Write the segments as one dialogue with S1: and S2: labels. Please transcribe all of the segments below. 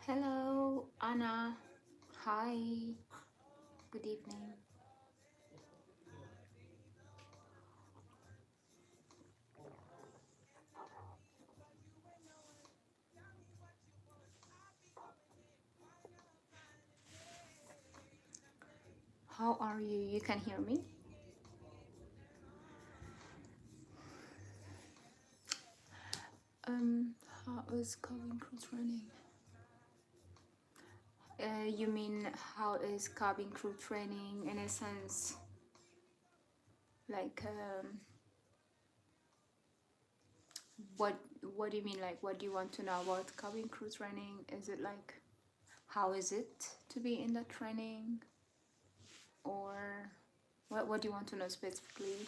S1: Hello, Anna. Hi. Good evening. How are you? You can hear me? How is cabin crew training? You mean how is cabin crew training in a sense? Like, what what do you mean? Like, what do you want to know about cabin crew training? Is it like, how is it to be in the training, or what do you want to know specifically?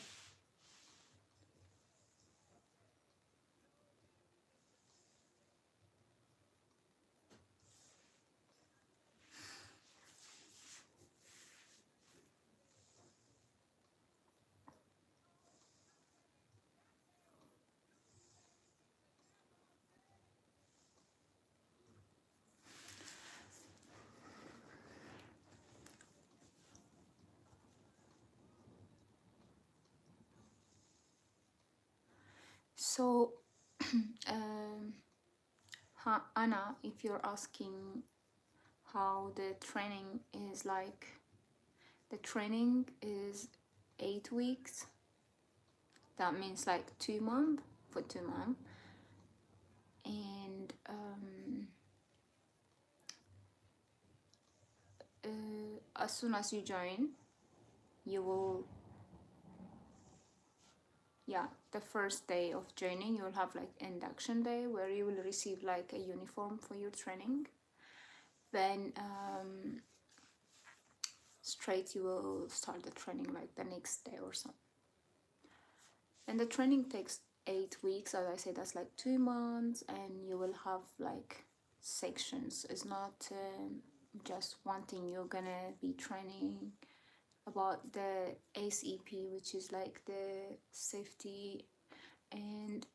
S1: So, um, Anna, if you're asking how the training is like, the training is 8 weeks. That means like 2 months, for 2 months. And as soon as you join, you will, yeah, the first day of joining, you'll have like induction day where you will receive like a uniform for your training. Then straight you will start the training like the next day or something. And the training takes 8 weeks, as I said, that's like 2 months, and you will have like sections. It's not just one thing. You're gonna be training about the SEP, which is like the safety, and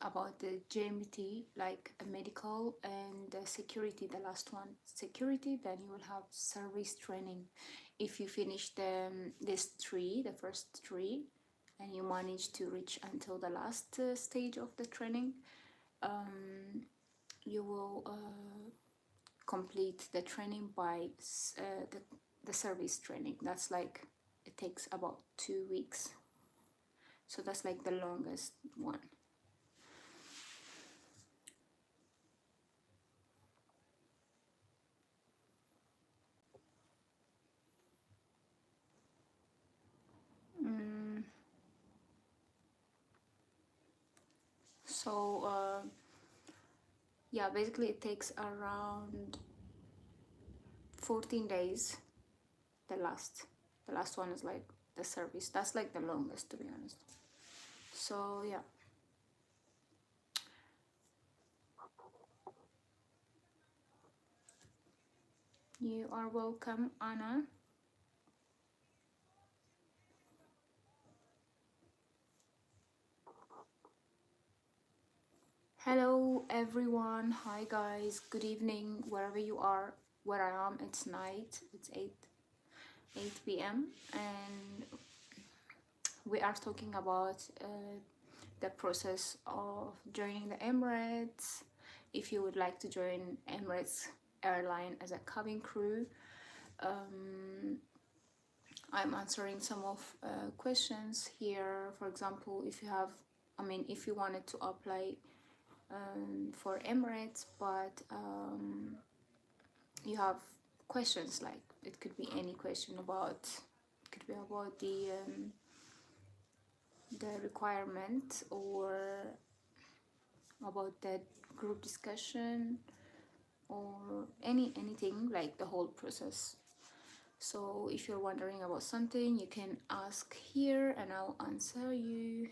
S1: about the GMT, like a medical, and the security, the last one, security. Then you will have service training. If you finish this three, the first three, and you manage to reach until the last stage of the training, you will complete the training by the service training. That's like, it takes about 2 weeks. So that's like the longest one. So yeah, basically it takes around 14 days. The last one is like the service. That's like the longest, to be honest. So yeah. You are welcome, Anna. Hello everyone. Hi guys. Good evening wherever you are. Where I am, it's night. It's 8 p.m. and we are talking about the process of joining the Emirates. If you would like to join Emirates airline as a cabin crew, I'm answering some of questions here. For example, if you have, if you wanted to apply for Emirates, but you have questions, like it could be any question about, it could be about the requirement, or about the group discussion, or anything, like the whole process. So if you're wondering about something, you can ask here and I'll answer you.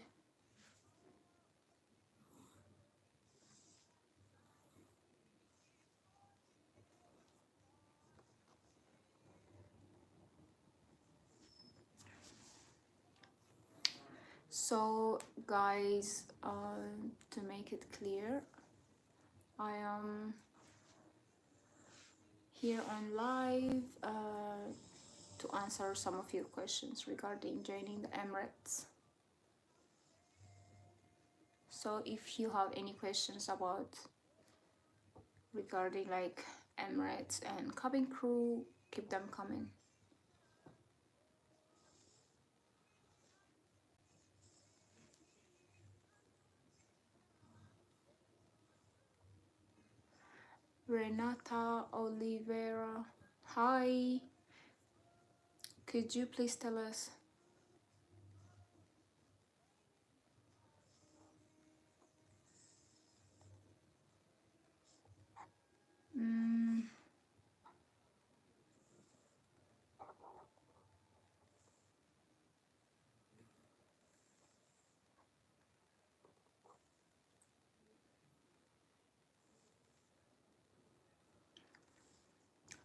S1: So guys, to make it clear, I am here on live to answer some of your questions regarding joining the Emirates. So if you have any questions about regarding like Emirates and cabin crew, keep them coming. Renata Oliveira, hi. Could you please tell us?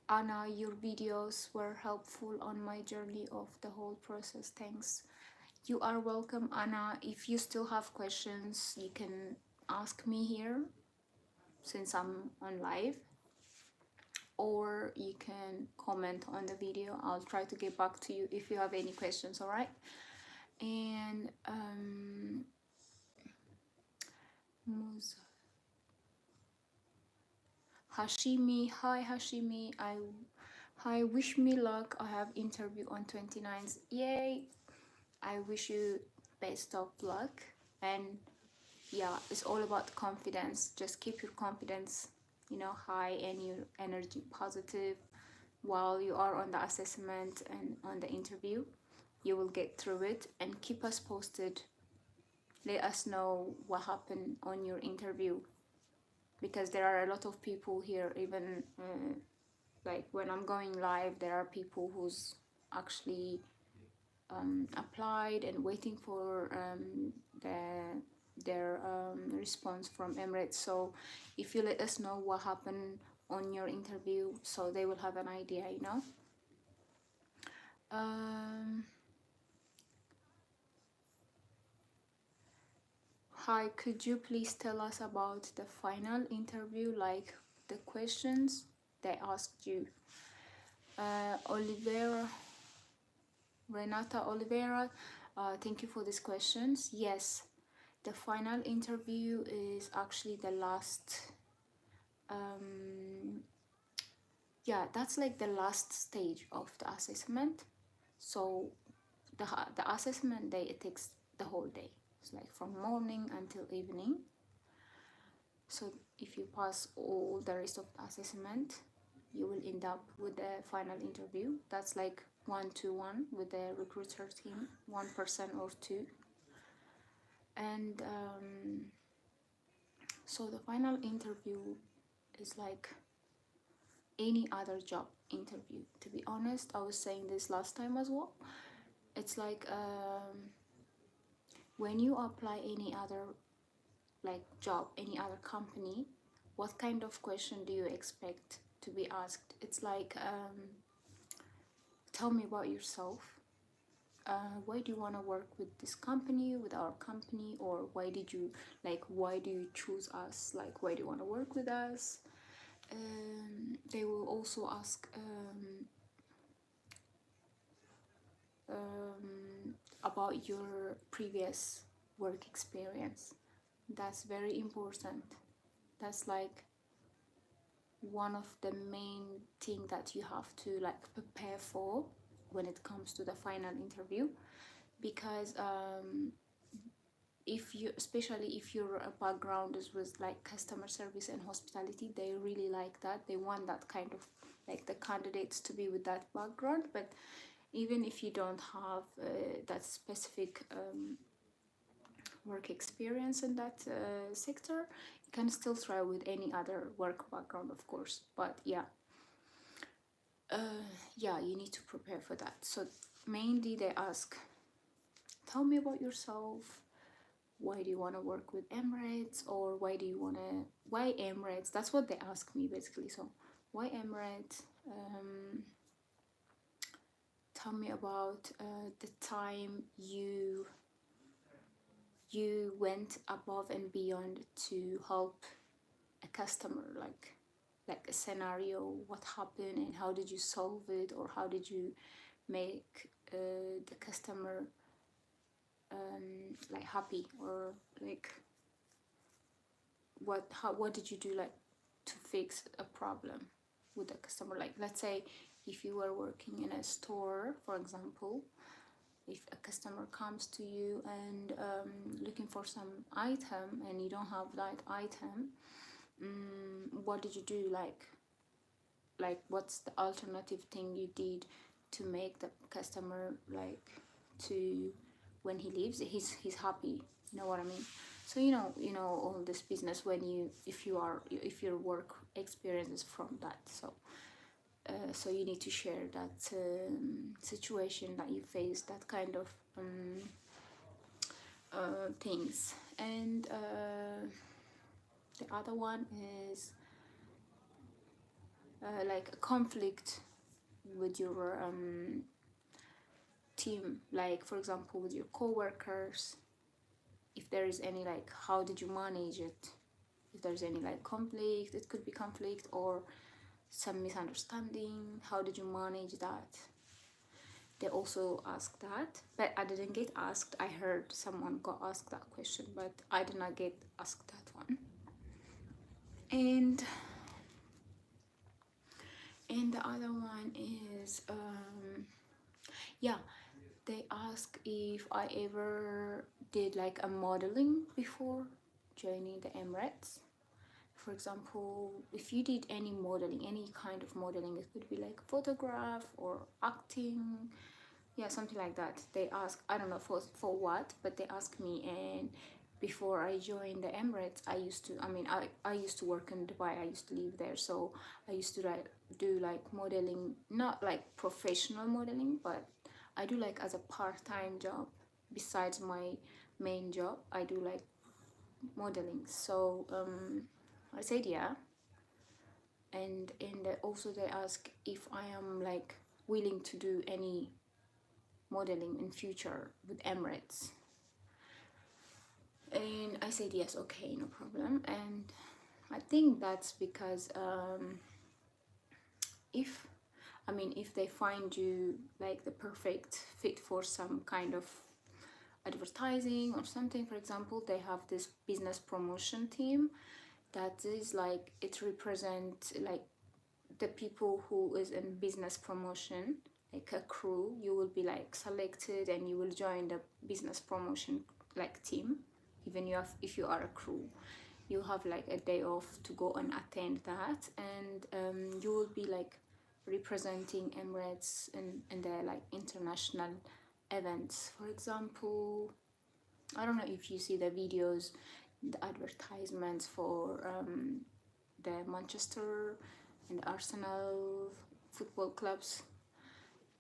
S1: Anna, your videos were helpful on my journey of the whole process. Thanks. You are welcome, Anna. If you still have questions, you can ask me here since I'm on live, or you can comment on the video. I'll try to get back to you if you have any questions, all right? And Hashimi, hi Hashimi, hi, wish me luck. I have interview on 29th. Yay! I wish you best of luck. And yeah, it's all about confidence. Just keep your confidence, you know, high and your energy positive while you are on the assessment and on the interview. You will get through it, and keep us posted. Let us know what happened on your interview, because there are a lot of people here. Even like when I'm going live, there are people who's actually applied and waiting for their response from Emirates. So if you let us know what happened on your interview, so they will have an idea, you know. Hi, could you please tell us about the final interview, like the questions they asked you? Oliveira, Renata Oliveira, thank you for these questions. Yes, the final interview is actually the last, yeah, that's like the last stage of the assessment. So the assessment day, it takes the whole day. It's like from morning until evening. So if you pass all the rest of the assessment, you will end up with the final interview. That's like 1-to-1 with the recruiter team, one person or two. And so the final interview is like any other job interview. To be honest, I was saying this last time as well. It's like when you apply any other like job, any other company, what kind of question do you expect to be asked? It's like, tell me about yourself. Why do you want to work with this company, with our company, or why do you choose us? Like, why do you want to work with us? They will also ask about your previous work experience. That's very important. That's like one of the main thing that you have to like prepare for when it comes to the final interview, because if you, especially if your background is with like customer service and hospitality, they really like that. They want that kind of like the candidates to be with that background. But even if you don't have that specific work experience in that sector, you can still try with any other work background, of course. But yeah, yeah, you need to prepare for that. So mainly they ask, tell me about yourself. Why do you want to work with Emirates? Or why Emirates? That's what they ask me basically. So why Emirates? Tell me about the time you went above and beyond to help a customer, like like a scenario, what happened and how did you solve it, or how did you make the customer like happy, or like what did you do like to fix a problem with the customer. Like let's say if you were working in a store, for example, if a customer comes to you and looking for some item and you don't have that item, what did you do, like what's the alternative thing you did to make the customer like to when he leaves he's happy, you know what I mean? So you know all this business when you if your work experience is from that. So you need to share that situation that you face, that kind of things. And the other one is like a conflict with your team, like for example with your co-workers. If there is any, like how did you manage it? If there's any like conflict, it could be conflict or some misunderstanding, how did you manage that? They also ask that, but I didn't get asked. I heard someone got asked that question, but I did not get asked that one. And the other one is yeah, they ask if I ever did like a modeling before joining the Emirates. For example, if you did any modeling, any kind of modeling, it could be like photograph or acting, yeah, something like that. They ask, I don't know for what, but they ask me. And before I joined the Emirates, I used to work in Dubai. I used to live there, so I used to do like modeling, not like professional modeling, but I do like as a part-time job besides my main job. I do like modeling. So I said yeah. And also they ask if I am like willing to do any modeling in future with Emirates. And I said yes, okay, no problem. And I think that's because if they find you like the perfect fit for some kind of advertising or something, for example, they have this business promotion team that is like, it represents like the people who is in business promotion, like a crew. You will be like selected and you will join the business promotion like team. Even if you are a crew, you have like a day off to go and attend that, and you will be like representing Emirates in their like international events. For example, I don't know if you see the videos, the advertisements for the Manchester and Arsenal football clubs,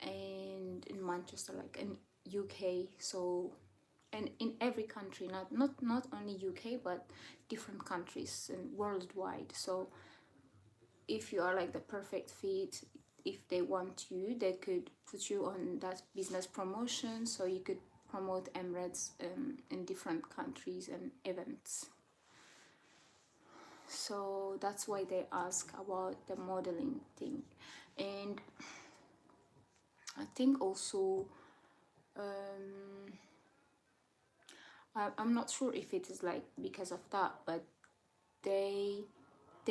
S1: and in Manchester, like in UK. So, and in every country, not only UK, but different countries and worldwide. So if you are like the perfect fit, if they want you, they could put you on that business promotion, so you could promote Emirates in different countries and events. So that's why they ask about the modeling thing. And I think also I'm not sure if it is like because of that, but they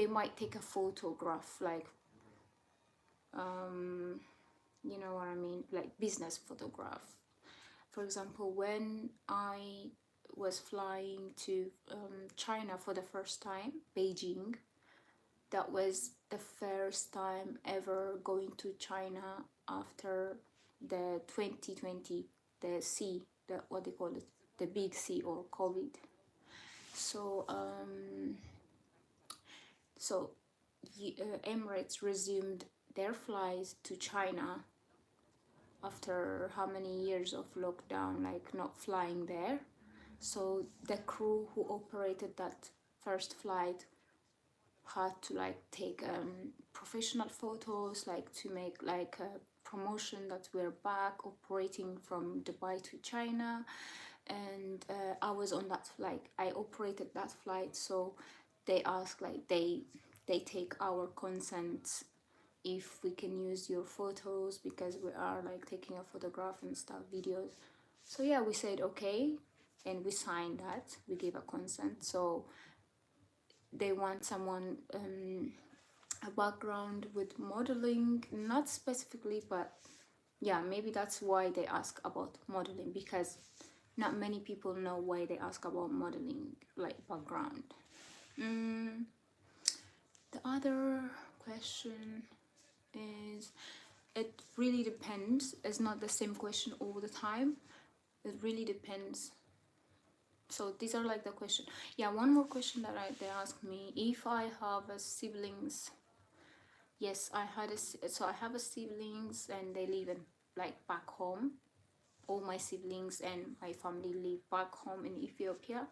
S1: might take a photograph, like you know what I mean, like business photograph. For example, when I was flying to China for the first time, Beijing, that was the first time ever going to China after the 2020, the C, the what they call it, the big C, or COVID. So Emirates resumed their flights to China after how many years of lockdown, like not flying there. So the crew who operated that first flight had to like take professional photos, like to make like a promotion that we're back operating from Dubai to China. And I was on that flight, I operated that flight. So they asked, like they they take our consent if we can use your photos, because we are like taking a photograph and stuff, videos. So yeah, we said okay, and we signed that, we gave a consent. So they want someone a background with modeling, not specifically, but yeah, maybe that's why they ask about modeling, because not many people know why they ask about modeling, like background. The other question is, it really depends. It's not the same question all the time. It really depends. So these are like the question. Yeah, one more question that they asked me, if I have a siblings. Yes, I have a siblings, and they live in like back home. All my siblings and my family live back home in Ethiopia.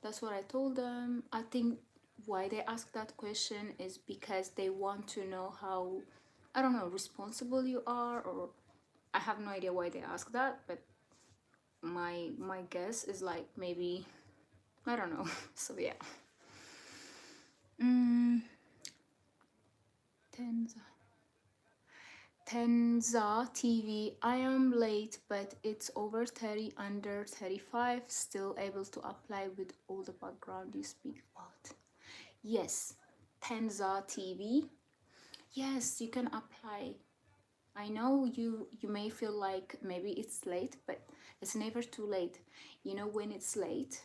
S1: That's what I told them. I think why they ask that question is because they want to know how, I don't know, responsible you are, or I have no idea why they ask that, but my guess is like maybe, I don't know. So yeah. Tenza TV, I am late, but it's over 30, under 35, still able to apply with all the background you speak about. Yes, Tenza TV. Yes, you can apply. I know you may feel like maybe it's late, but it's never too late. You know when it's late?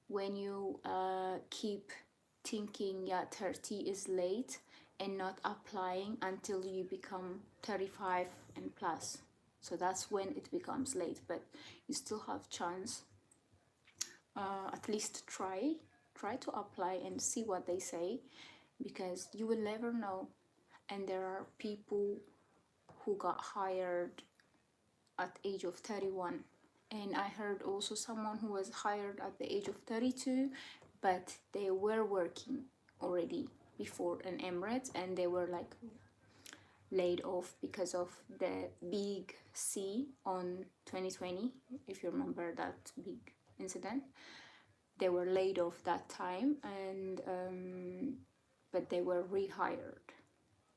S1: When you keep thinking, yeah, 30 is late, and not applying until you become 35 and plus. So that's when it becomes late, but you still have chance. At least try to apply and see what they say, because you will never know. And there are people who got hired at age of 31, and I heard also someone who was hired at the age of 32, but they were working already before in Emirates, and they were like laid off because of the big C on 2020, if you remember that big incident. They were laid off that time, and but they were rehired.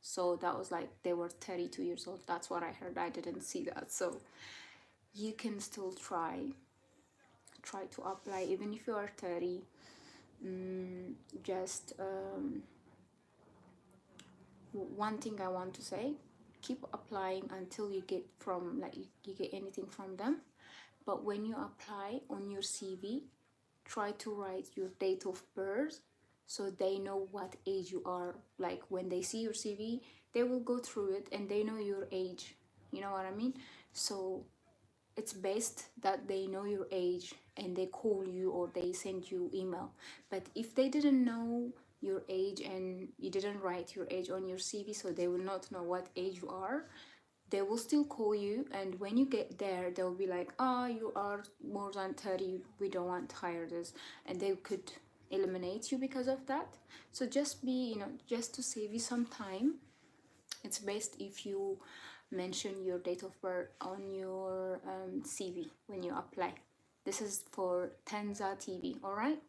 S1: So that was like they were 32 years old. That's what I heard. I didn't see that. So you can still try to apply even if you are 30. Just one thing I want to say, keep applying until you get from like you get anything from them. But when you apply on your CV, try to write your date of birth, so they know what age you are. Like when they see your CV, they will go through it and they know your age, you know what I mean? So it's best that they know your age and they call you or they send you email. But if they didn't know your age and you didn't write your age on your CV, so they will not know what age you are, they will still call you, and when you get there they'll be like, you are more than 30, we don't want to hire this, and they could eliminate you because of that. So just be, just to save you some time, it's best if you mention your date of birth on your CV when you apply. This is for Tenza TV, all right?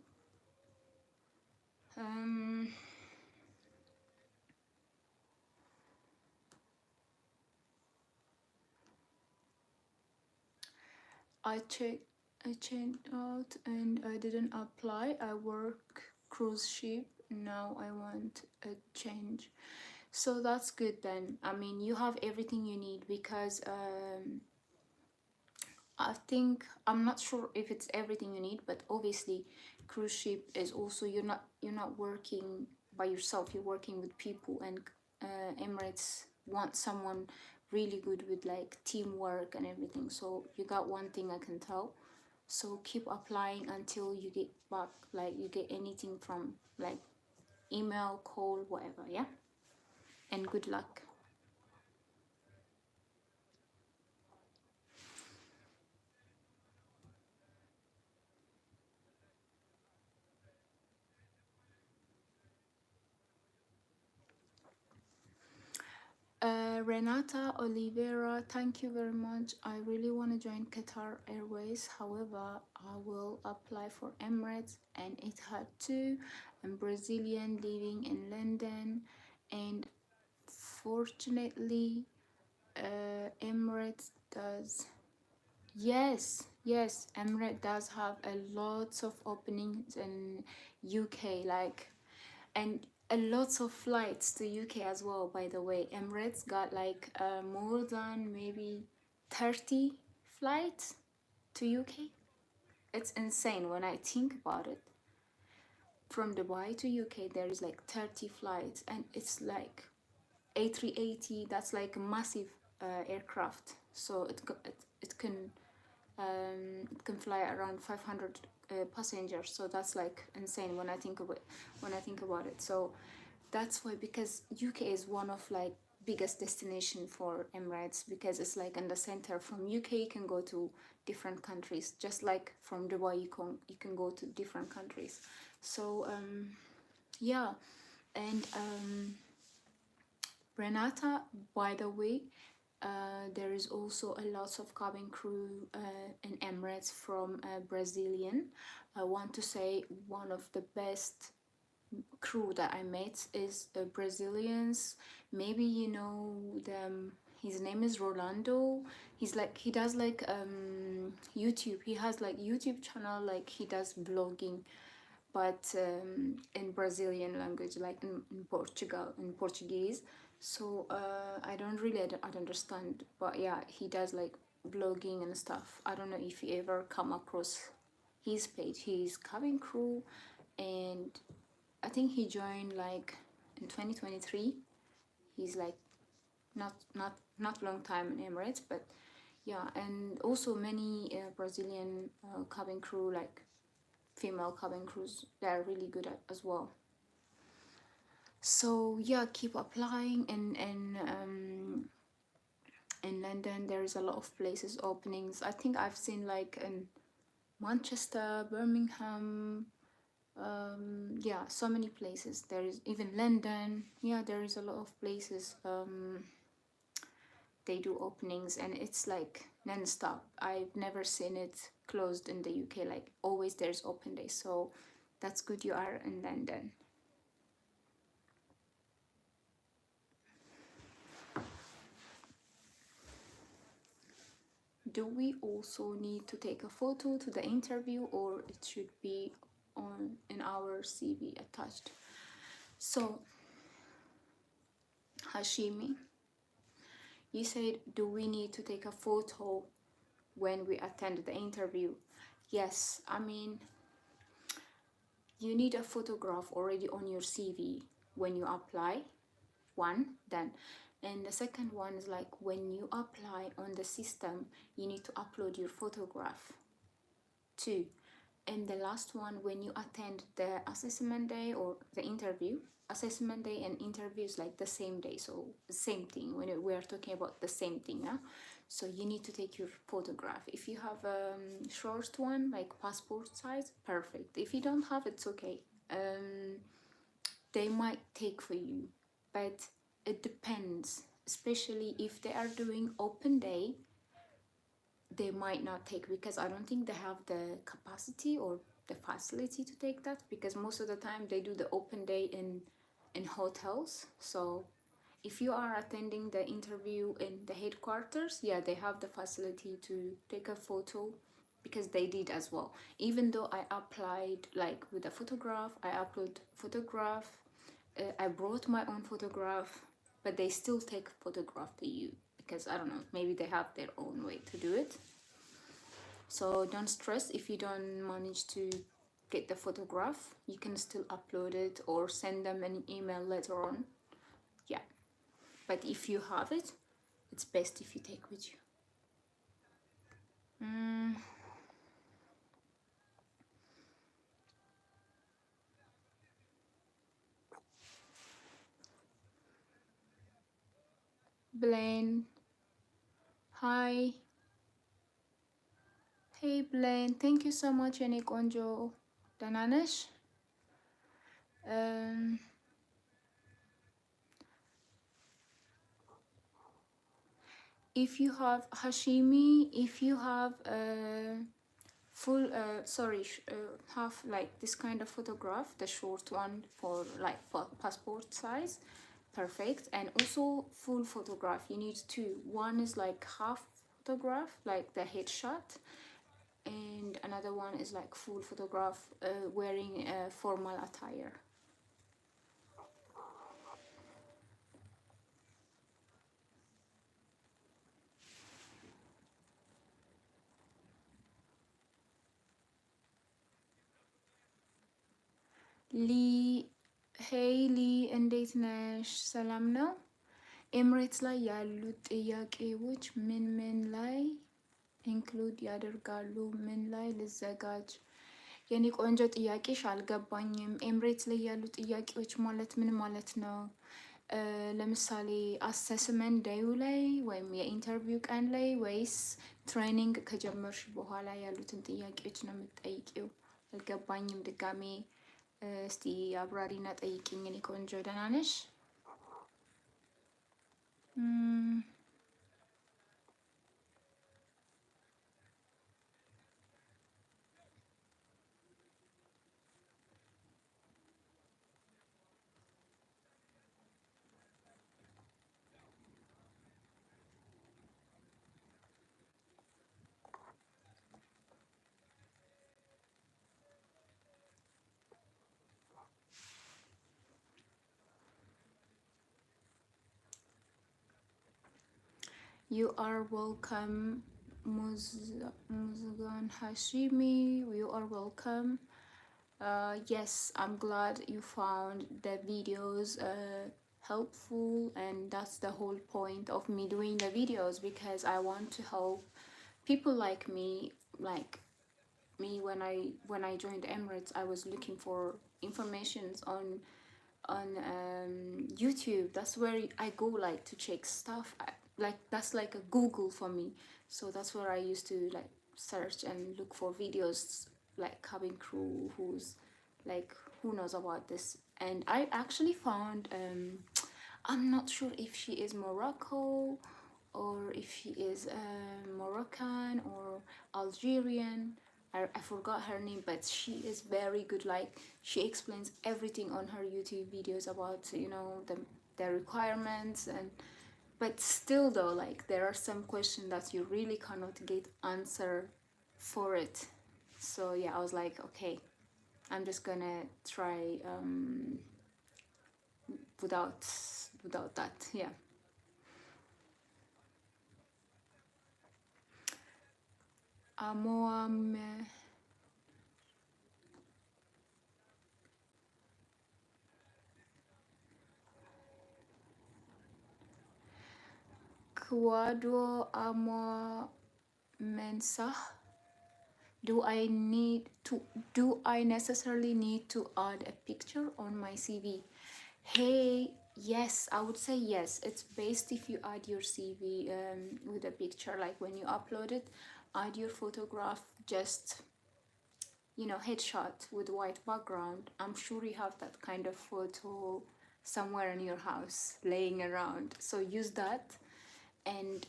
S1: I checked out and I didn't apply. I work cruise ship. Now I want a change. So that's good then. I mean, you have everything you need, because I think, I'm not sure if it's everything you need, but obviously cruise ship is also, you're not working by yourself, you're working with people, and Emirates want someone really good with like teamwork and everything. So you got one thing I can tell. So keep applying until you get back, like you get anything from like email, call, whatever, yeah? And good luck. Renata Oliveira, thank you very much. I really want to join Qatar Airways. However, I will apply for Emirates and Etihad too. I'm Brazilian living in London, and fortunately, Emirates does. Yes, yes, Emirates does have a lots of openings in UK, like, and a lots of flights to UK as well. By the way, Emirates got like more than maybe 30 flights to UK. It's insane when I think about it. From Dubai to UK, there is like 30 flights, and it's like A380. That's like a massive aircraft, so it can fly around 500 passengers. So that's like insane when I think about it. So that's why, because UK is one of like biggest destination for Emirates, because it's like in the center. From UK you can go to different countries, just like from Dubai you can go to different countries. So yeah, and Renata, by the way, there is also a lot of cabin crew in Emirates from Brazilian. I want to say one of the best crew that I met is Brazilians. Maybe you know them. His name is Rolando. He does like YouTube. He has like YouTube channel, like he does vlogging, but in Brazilian language, like in Portuguese. So I don't really understand, but yeah, he does like vlogging and stuff. I don't know if you ever come across his page. He's cabin crew, and I think he joined like in 2023. He's like not long time in Emirates, but yeah, and also many Brazilian cabin crew, like female cabin crews, they're really good at as well. So yeah, keep applying. And in London there is a lot of places openings. I think I've seen like in Manchester, Birmingham, yeah, so many places. There is even London. Yeah, there is a lot of places they do openings, and it's like non-stop. I've never seen it closed in the UK. Like always there's open days, so that's good you are in London. Do we also need to take a photo to the interview, or it should be on in our CV attached? So Hashimi, you said, do we need to take a photo when we attend the interview? Yes, I mean, you need a photograph already on your CV when you apply, one. Then, and the second one is like when you apply on the system, you need to upload your photograph, two. And the last one, when you attend the assessment day or the interview. Assessment day and interview is like the same day, so the same thing. When we are talking about the same thing, yeah. So you need to take your photograph. If you have a short one, like passport size, perfect. If you don't have, it's okay. They might take for you, but it depends. Especially if they are doing open day, they might not take, because I don't think they have the capacity or the facility to take that, because most of the time they do the open day in hotels. So if you are attending the interview in the headquarters, yeah, they have the facility to take a photo, because they did as well. Even though I applied like with a photograph, I upload photograph, I brought my own photograph, but they still take photograph to you, because I don't know, maybe they have their own way to do it. So don't stress if you don't manage to get the photograph. You can still upload it or send them an email later on. Yeah, but if you have it, it's best if you take with you. Blaine, hi. Hey Blaine, thank you so much. Yannick Onjo Dananesh. if you have hashimi, if you have full have like this kind of photograph, the short one for like passport size, perfect. And also full photograph, you need two. One is like half photograph, like the headshot, and another one is like full photograph, wearing a formal attire. ሊ ሄይሊ እንዴት ነሽ? ሰላም ነው? ኤምሬትስ ላይ ያሉት ጥያቄዎች ምን ምን ላይ ኢንክሉድ ያደርጋሉ? ምን ላይ ልዘጋጅ? የኔ ቆንጆ ጥያቄሽ አልገባኝም። ኤምሬትስ ላይ ያሉ ጥያቄዎች ማለት ምን ማለት ነው? ለምሳሌ አሰስመንት ዳዩ ላይ ወይም የኢንተርቪው ቀን ላይ ወይስ ትሬኒንግ ከጀመርሽ በኋላ ያሉትን ጥያቄዎች ነው የምትጠይቂው? አልገባኝም። ድጋሜ እስቲ አብራሪና ጠይቂኝ። እኔ ቆንጆ ደህና ነሽ? You are welcome, Muzgan Hashimi. You are welcome. Yes, I'm glad you found the videos helpful, and that's the whole point of me doing the videos, because I want to help people like me. Like me, when I joined Emirates, I was looking for informations on YouTube. That's where I go, like, to check stuff. Like, that's like a Google for me. So that's where I used to like search and look for videos, like cabin crew who's like, who knows about this. And I actually found I'm not sure if she is Morocco or if she is Moroccan or Algerian. I forgot her name, but she is very good. Like, she explains everything on her YouTube videos about, you know, the requirements. And but still though, like, there are some questions that you really cannot get answer for it. So yeah, I was like, okay, I'm just gonna try without that. Yeah. Amoam Quadro Amo Mensah. Do I necessarily need to add a picture on my CV? Hey, yes, I would say yes. It's best if you add your CV with a picture. Like, when you upload it, add your photograph, just, you know, headshot with white background. I'm sure you have that kind of photo somewhere in your house laying around. So use that. And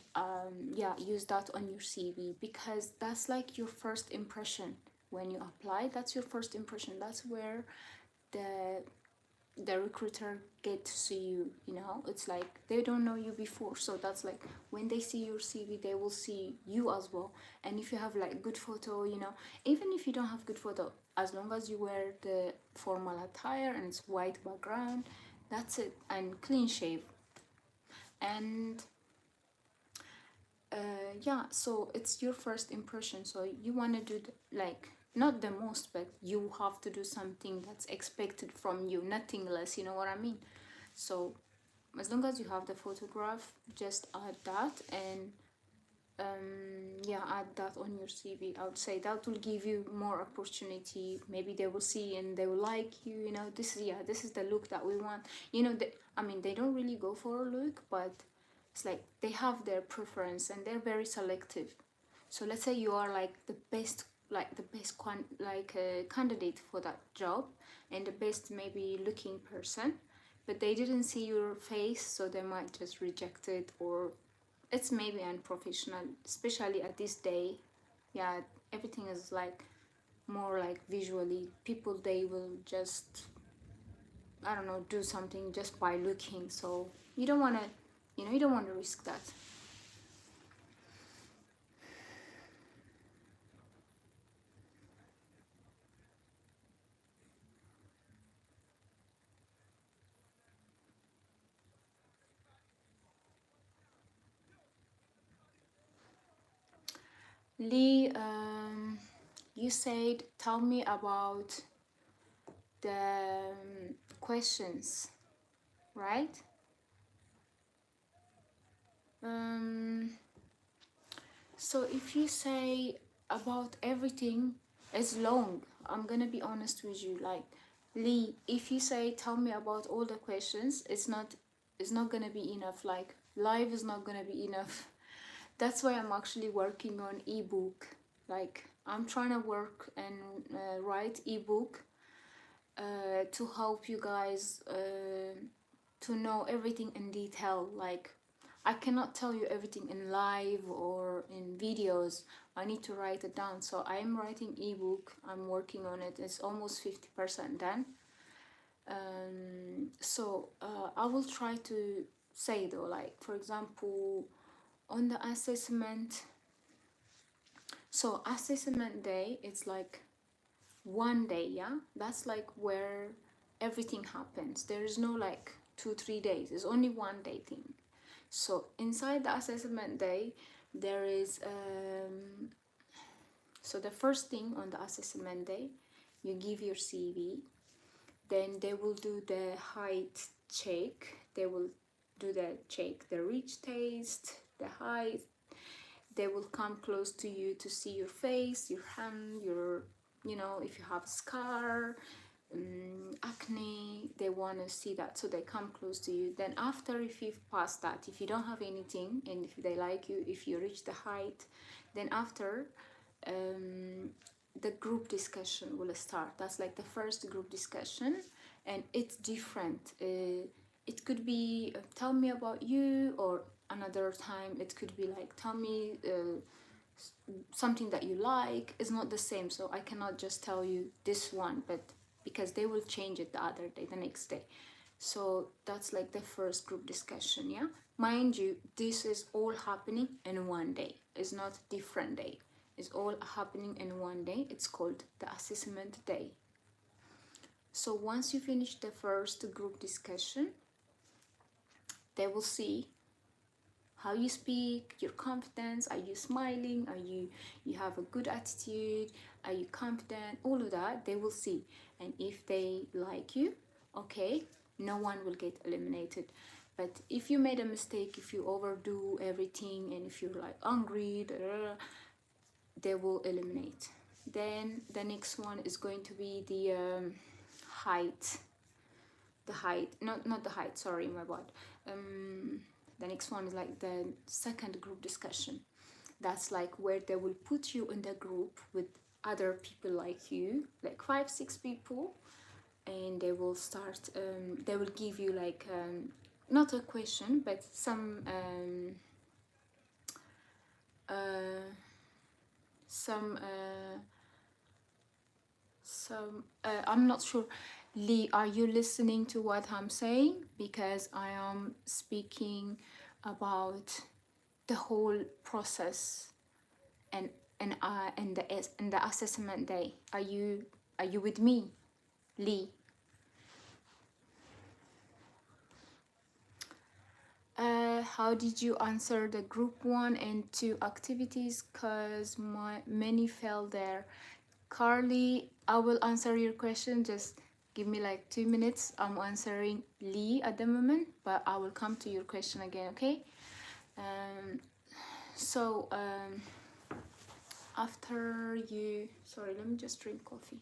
S1: yeah, use that on your CV, because that's like your first impression when you apply. That's your first impression. That's where the recruiter get to see you. You know, it's like they don't know you before, so that's like when they see your CV, they will see you as well. And if you have like good photo, you know, even if you don't have good photo, as long as you wear the formal attire and it's white background, that's it. And clean shave. And yeah, so it's your first impression, so you want to do like, not the most, but you have to do something that's expected from you, nothing less, you know what I mean? So as long as you have the photograph, just add that. And yeah, add that on your CV. I would say that will give you more opportunity. Maybe they will see and they will like you, you know, this is the look that we want, you know. I mean, they don't really go for a look, but it's like they have their preference and they're very selective. So let's say you are like the best, candidate for that job, and the best maybe looking person, but they didn't see your face, so they might just reject it. Or it's maybe unprofessional, especially at this day. Yeah, everything is like more like visually. People, they will just, I don't know, do something just by looking. So you don't want to, you don't want to risk that. Lee, you said, tell me about the questions, right? Um, so if you say about everything, it's long. I'm gonna be honest with you. Like, Lee, if you say tell me about all the questions, it's not gonna be enough. Like, live is not gonna be enough. That's why I'm actually working on ebook. Like, I'm trying to work and write ebook to help you guys to know everything in detail. Like, I cannot tell you everything in live or in videos. I need to write it down. So I am writing ebook. I'm working on it. It's almost 50% done. So I will try to say though, like, for example, on the assessment. So assessment day, it's like one day, yeah? That's like where everything happens. There is no like 2-3 days. It's only one day thing. So inside the assessment day, there is so the first thing on the assessment day, you give your CV. Then they will do the height check. They will do the check, the reach test, the height. They will come close to you to see your face, your hand, your, if you have a scar, acne, they want to see that, so they come close to you. Then after, if you've passed that, if you don't have anything, and if they like you, if you reach the height, then after the group discussion will start. That's like the first group discussion, and it's different. It could be tell me about you, or another time it could be like tell me something that you like. Is not the same, so I cannot just tell you this one, but because they will change it the other day, the next day. So that's like the first group discussion, yeah? Mind you, this is all happening in one day. It's not different day. It's all happening in one day. It's called the assessment day. So once you finish the first group discussion, they will see how you speak, your confidence. Are you smiling? Are you have a good attitude? Are you confident? All of that they will see. And if they like you, okay, no one will get eliminated. But if you made a mistake, if you overdo everything, and if you're like angry, they will eliminate. Then the next one is going to be the height. The height, not the height, sorry, my bad. The next one is like the second group discussion. That's like where they will put you in the group with other people like you, like 5-6 people, and they will start, they will give you like, not a question, but some, I'm not sure. Lee, are you listening to what I'm saying? Because I am speaking about the whole process and the assessment day. Are you with me, Lee? How did you answer the group 1 and 2 activities? Cause many fell there. Carly, I will answer your question. Just give me like 2 minutes. I'm answering Lee at the moment, but I will come to your question again, okay? So after you, sorry, let me just drink coffee.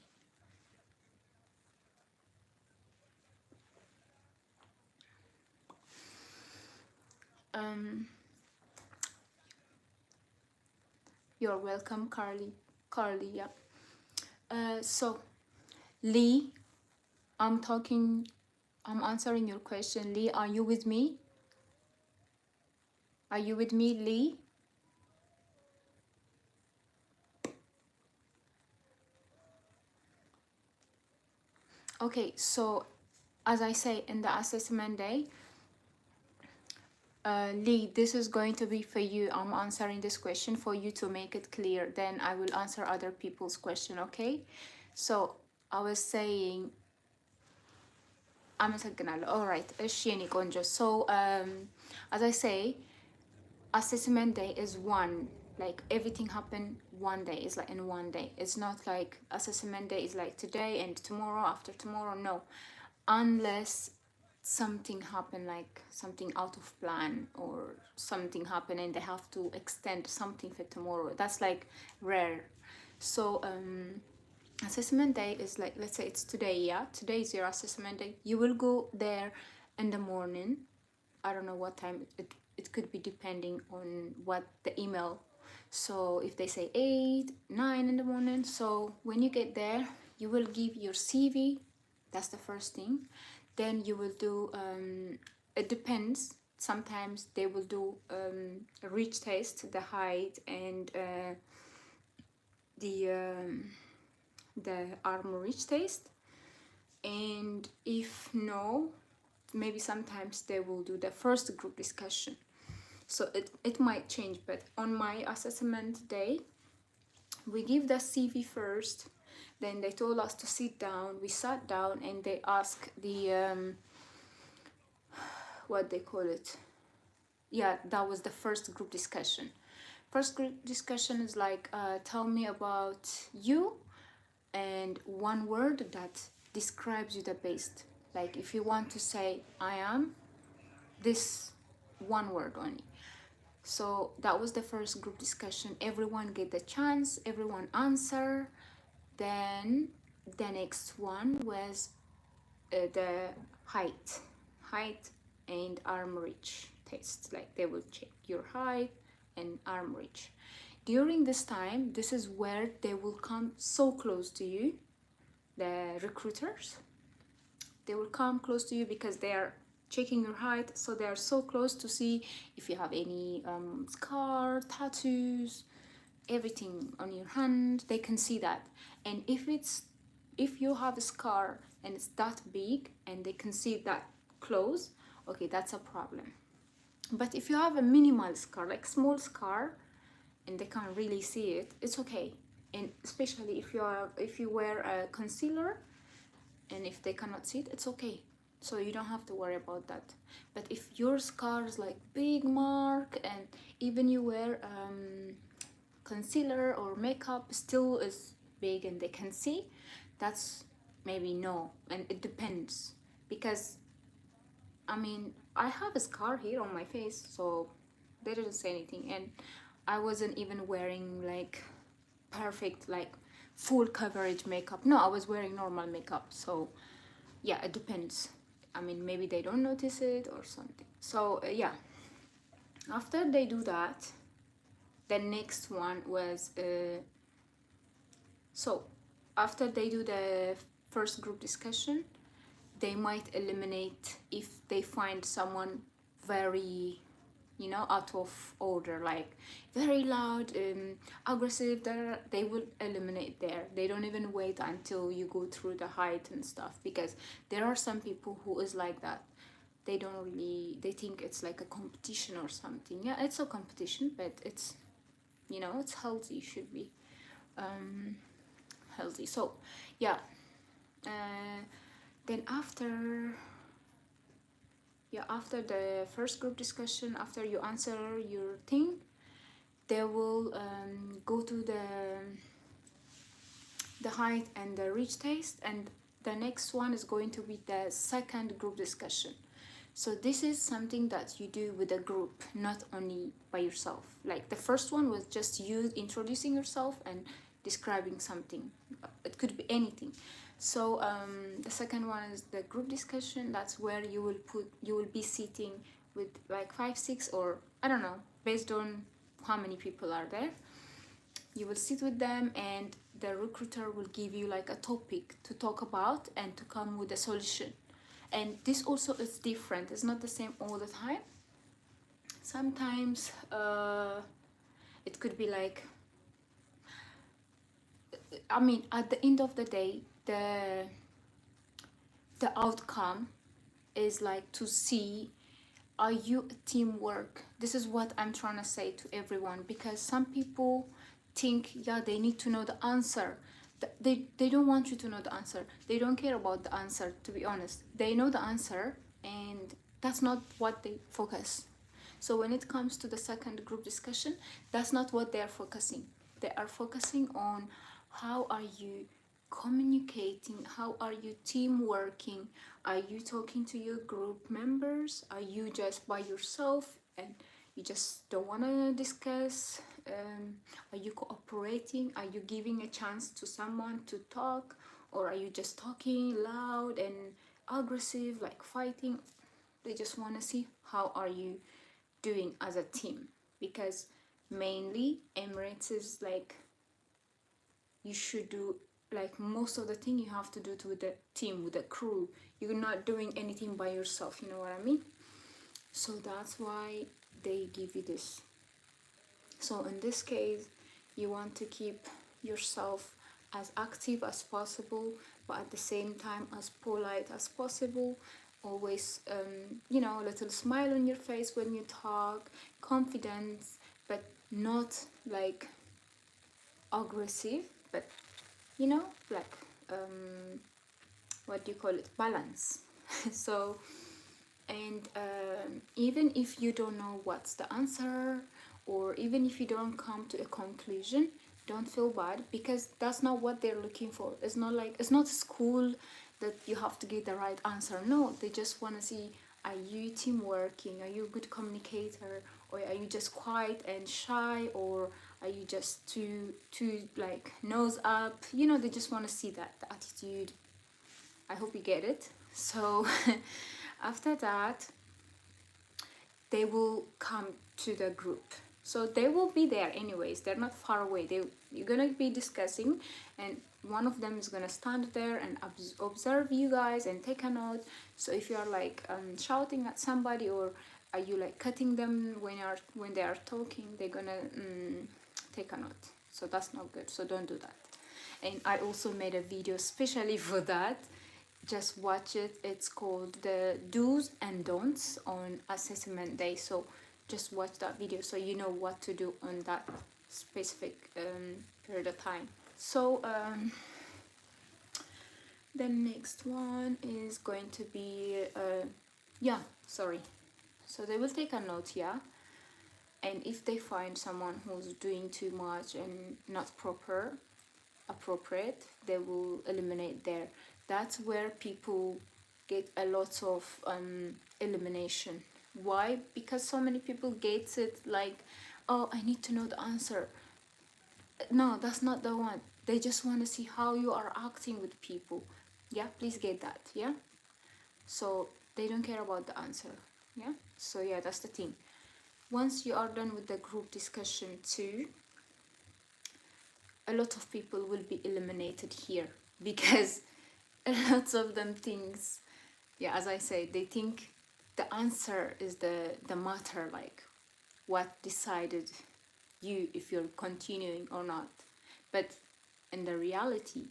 S1: You're welcome, Carly. Yeah. So, Lee, I'm answering your question. Lee, are you with me? Are you with me, Lee? Okay, so as I say in the assessment day, Lee, this is going to be for you. I'm answering this question for you to make it clear. Then I will answer other people's question, okay? So I was saying, አመሰግናለሁ. All right, እሺ የኔ ቆንጆ. So as I say, assessment day is one, like everything happened one day. It's like in one day. It's not like assessment day is like today and tomorrow after tomorrow. No, unless something happened, like something out of plan or something happened and they have to extend something for tomorrow. That's like rare. So assessment day is like, let's say it's today. Yeah, today is your assessment day. You will go there in the morning. I don't know what time. It could be depending on what the email. So if they say 8, 9 in the morning, so when you get there, you will give your CV. That's the first thing. Then you will do, it depends. Sometimes they will do a reach test, the height and the arm reach test. And if no, maybe sometimes they will do the first group discussion. So it might change, but on my assessment day, we give the CV first. Then they told us to sit down. We sat down and they asked the, what they call it. Yeah, that was the first group discussion. First group discussion is like, tell me about you and one word that describes you the best. Like if you want to say, I am this, one word only. So that was the first group discussion. Everyone get the chance, everyone answer. Then the next one was the height and arm reach test. Like they will check your height and arm reach. During this time, this is where they will come so close to you, the recruiters. They will come close to you because they are checking your height, so they are so close to see if you have any scar, tattoos, everything on your hand. They can see that. And if you have a scar and it's that big and they can see that close, okay, that's a problem. But if you have a minimal scar, like small scar, and they can't really see it, it's okay. And especially if you wear a concealer and if they cannot see it, it's okay. So you don't have to worry about that. But if your scar is like big mark and even you wear concealer or makeup still is big and they can see, that's maybe no. And it depends, because I mean, I have a scar here on my face, so they didn't say anything. And I wasn't even wearing like perfect, like full coverage makeup. No, I was wearing normal makeup. So yeah, it depends. I mean, maybe they don't notice it or something. So yeah, after they do that, the next one was so after they do the first group discussion, they might eliminate if they find someone very, you know, out of order, like very loud, aggressive. They will eliminate there. They don't even wait until you go through the height and stuff, because there are some people who is like that. They don't really, they think it's like a competition or something. Yeah, it's a competition, but it's, you know, it's healthy. Should be healthy. So yeah, then after the first group discussion, after you answer your thing, they will go to the height and the reach test, and the next one is going to be the second group discussion. So this is something that you do with a group, not only by yourself. Like the first one was just you introducing yourself and describing something. It could be anything. So the second one is the group discussion. That's where you will be sitting with like 5, 6, or I don't know, based on how many people are there. You will sit with them and the recruiter will give you like a topic to talk about and to come with a solution. And this also is different. It's not the same all the time. sometimes it could be like, I mean, at the end of the day, the outcome is like to see, are you a teamwork? This is what I'm trying to say to everyone, because some people think, yeah, they need to know the answer. They don't want you to know the answer. They don't care about the answer, to be honest. They know the answer, and that's not what they focus. So when it comes to the second group discussion, that's not what they are focusing. They are focusing on how are you communicating, how are you team working, are you talking to your group members, are you just by yourself and you just don't want to discuss, are you cooperating, are you giving a chance to someone to talk, or are you just talking loud and aggressive, like fighting? They just want to see how are you doing as a team, because mainly Emirates is like, you should do like most of the thing you have to do to with the team, with the crew. You're not doing anything by yourself, you know what I mean? So that's why they give you this. So in this case, you want to keep yourself as active as possible, but at the same time as polite as possible. Always, a little smile on your face when you talk, confidence, but not like aggressive, but like what do you call it, balance. So, and even if you don't know what's the answer, or even if you don't come to a conclusion, don't feel bad, because that's not what they're looking for. It's not like, it's not school that you have to get the right answer. No, they just want to see, are you team working, are you a good communicator, or are you just quiet and shy, or are you just too like nose up? They just want to see that, the attitude. I hope you get it. So after that, they will come to the group. So they will be there anyways. They're not far away. You're gonna be discussing, and one of them is gonna stand there and observe you guys and take a note. So if you are like shouting at somebody, or are you like cutting them when they are talking, they're gonna take a note. So that's not good. So don't do that. And I also made a video especially for that. Just watch it. It's called the do's and don'ts on assessment day. So just watch that video so you know what to do on that specific period of time. So the next one is going to be so they will take a note, and if they find someone who's doing too much and not appropriate, they will eliminate there. That's where people get a lot of elimination. Why? Because so many people get it like, oh, I need to know the answer. No, that's not the one. They just want to see how you are acting with people. Yeah, please get that. Yeah, so they don't care about the answer. Yeah, so yeah, that's the thing. Once you are done with the group discussion too, a lot of people will be eliminated here, because a lot of them thinks, as I say, they think the answer is the matter, like what decided you if you're continuing or not. But in the reality,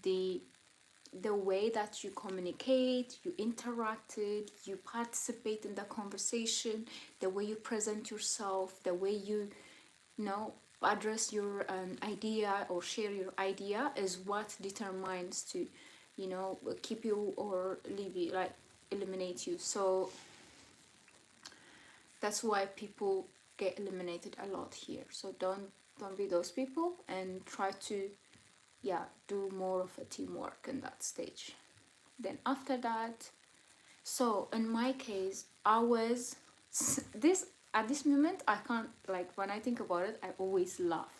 S1: the way that you communicate, you interacted, you participate in the conversation, the way you present yourself, the way you address your idea or share your idea is what determines to keep you or leave you, like eliminate you. So that's why people get eliminated a lot here. So don't be those people, and try to do more of a teamwork in that stage. Then after that, so in my case, I was this at this moment, I can't, like, when I think about it, I always laugh.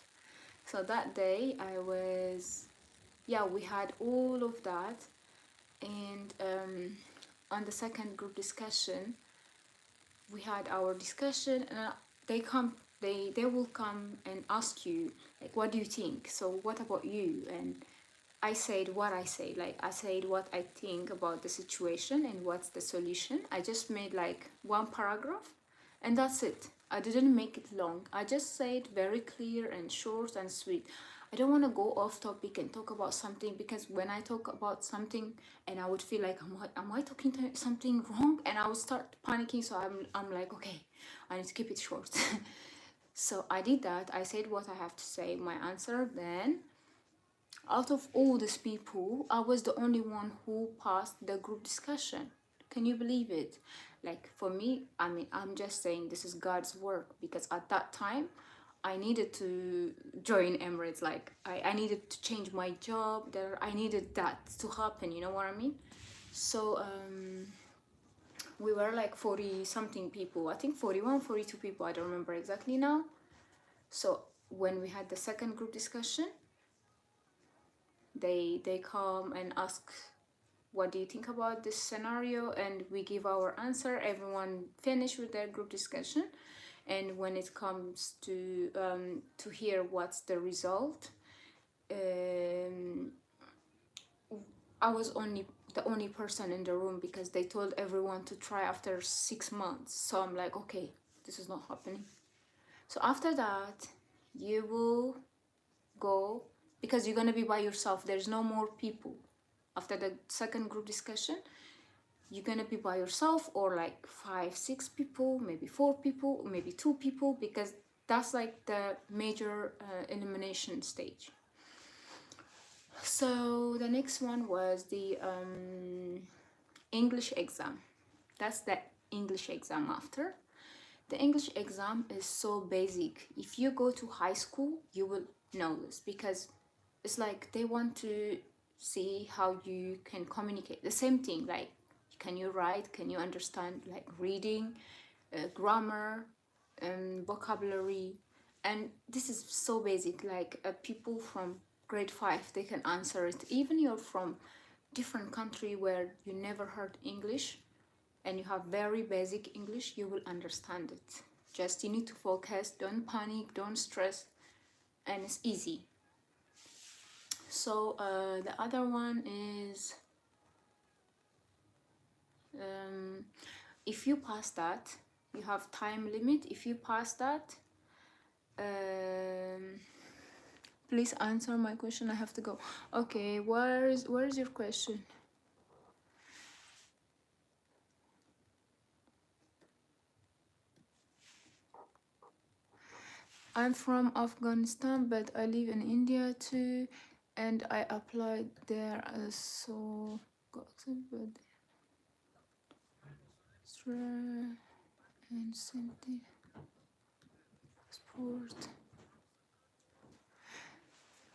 S1: So that day I was, we had all of that, and on the second group discussion, we had our discussion, and they will come and ask you, like, what do you think? So what about you? And I said what I say, like I said what I think about the situation and what's the solution. I just made like one paragraph, And that's it. I didn't make it long. I just said very clear and short and sweet. I don't want to go off topic and talk about something, because when I talk about something and I would feel like, am I talking to something wrong? And I would start panicking. So I'm like, okay, I need to keep it short. So I did that. I said what I have to say, my answer. Then out of all these people, I was the only one who passed the group discussion. Can you believe it? Like, for me, I mean, I'm just saying this is God's work, because at that time I needed to join Emirates. Like, I needed to change my job there. I needed that to happen, you know what I mean? So we were like 40 something people, I think 41, 42 people, I don't remember exactly now. So when we had the second group discussion, they come and ask, what do you think about this scenario? And we give our answer. Everyone finish with their group discussion, and when it comes to hear what's the result, I was the only person in the room, because they told everyone to try after 6 months. So I'm like, okay, this is not happening. So after that, you will go, because you're gonna be by yourself. There's no more people. After the second group discussion, you're gonna be by yourself, or like 5, 6 people, maybe 4 people, maybe 2 people, because that's like the major elimination stage. So the next one was the English exam. That's the English exam after. The English exam is so basic. If you go to high school, you will know this, because it's like they want to see how you can communicate. The same thing, like, can you write, can you understand, like reading, grammar, vocabulary. And this is so basic, like people from grade 5, they can answer it. Even you're from different country where you never heard English and you have very basic English, you will understand it. Just you need to focus, don't panic, don't stress, and it's easy. So the other one is, if you pass that, you have time limit. If you pass that, please answer my question. I have to go. Okay, where is your question? I'm from Afghanistan, but I live in India too, and I applied there as so got accepted, but and sent the passport.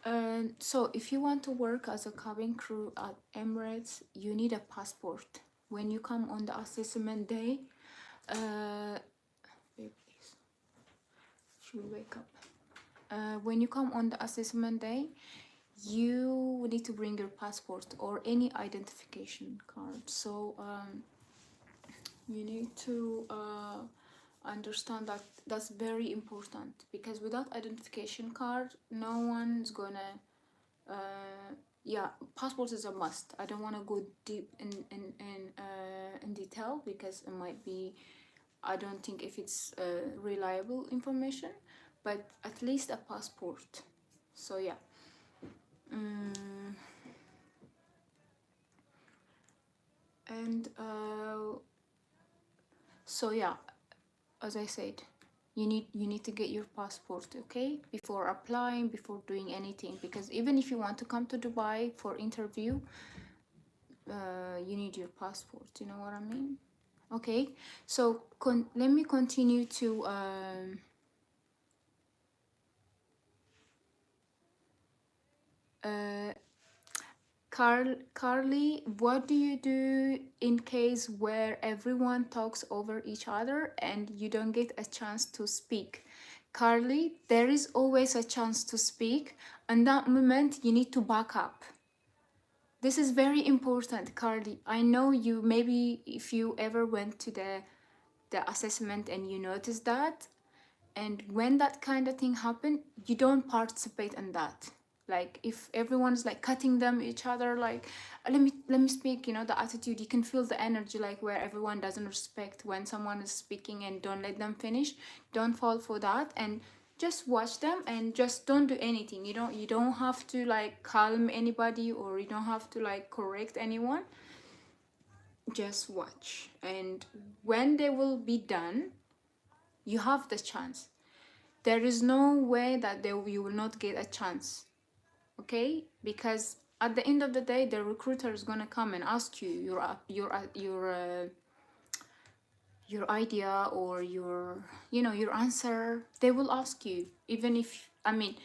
S1: And so if you want to work as a cabin crew at Emirates, you need a passport. When you come on the assessment day, babe, please, she will wake up. When you come on the assessment day, you need to bring your passport or any identification card. So you need to understand that that's very important, because without identification card, no one's gonna yeah, passport is a must. I don't want to go deep in detail, because it might be, I don't think if it's reliable information, but at least a passport. So yeah. And so yeah, as I said, you need to get your passport, okay, before applying, before doing anything, because even if you want to come to Dubai for interview, you need your passport, you know what I mean? Okay, so let me continue to Carly, what do you do in case where everyone talks over each other and you don't get a chance to speak? Carly, there is always a chance to speak, and that moment you need to back up. This is very important, Carly. I know you, maybe if you ever went to the assessment and you noticed that, and when that kind of thing happen, you don't participate in that. Like if everyone's like cutting them each other, like let me speak, you know, the attitude, you can feel the energy, like where everyone doesn't respect when someone is speaking and don't let them finish. Don't fall for that, and just watch them and just don't do anything. You don't have to like calm anybody, or you don't have to like correct anyone. Just watch, and when they will be done, you have the chance. There is no way that you will not get a chance, okay? Because at the end of the day, the recruiter is gonna come and ask you your idea, or your answer. They will ask you, even if, I mean,